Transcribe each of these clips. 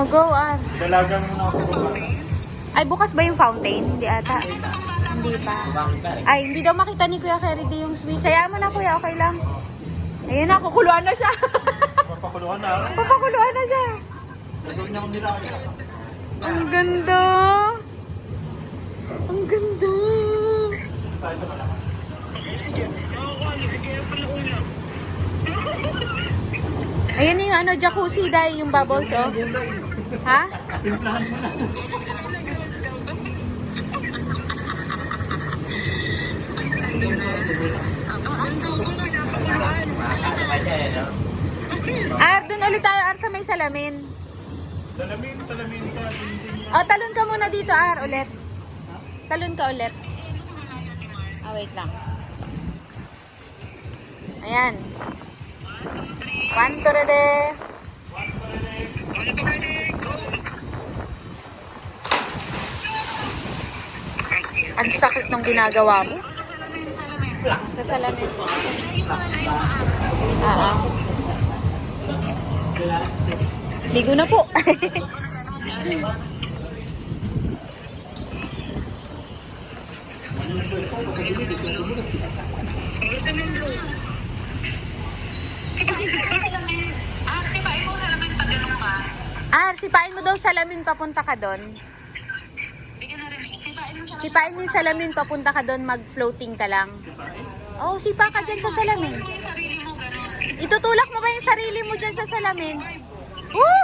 Oh, go, Dalagang muna ako sa baba. Ay, bukas ba yung fountain? Hindi ata. Hindi pa. Ay, hindi daw makita ni Kuya Kerry yung switch. Hayaan mo na, Kuya. Okay lang. Ayun na, kukuluan na siya. Papakuluan na. Papakuluan na siya. Nagawin na akong nila. Ang ganda. Ang ganda. Tayo sa malakas. Sige. Sige. Palauna. Ayan yung ano, jacuzzi dahil yung bubbles, oh. Ha? Timplahan mo na. Dun ulit tayo, sa may salamin. Salamin ka. Oh, talon ka muna dito, ulit. Talon ka ulit. Wait lang. Ayan. 1, 2, ready. Ang sakit ng ginagawa mo. Sa salamin. Ligo na po. Sipain mo daw salamin papunta ka doon. Sipain mo yung salamin papunta ka doon, mag-floating ka lang. Oh, sipa ka dyan sa salamin. Itutulak mo ba yung sarili mo dyan sa salamin? Woo!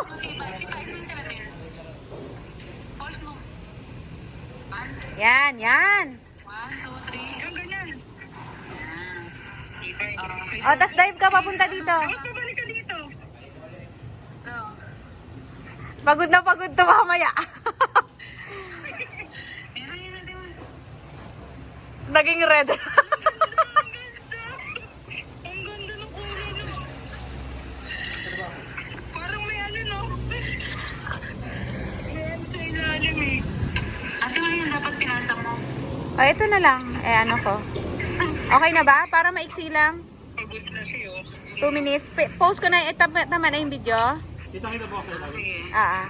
Yan, yan. 1, 2, 3. O, tas dive ka papunta dito. Pabalik ka dito. Pagod na pagod to mamaya. Naging red. Ang ganda ng kulay no. Parang may ano no. May sa ilalim eh. Ate, ano yung dapat pinasa mo? O, ito na lang. Ano ko. Okay na ba? Para maiksi lang. Pagod na siya 2 minutes. Post ko na. Tama na yung video. Kita-kita po ako. Sige. Ah.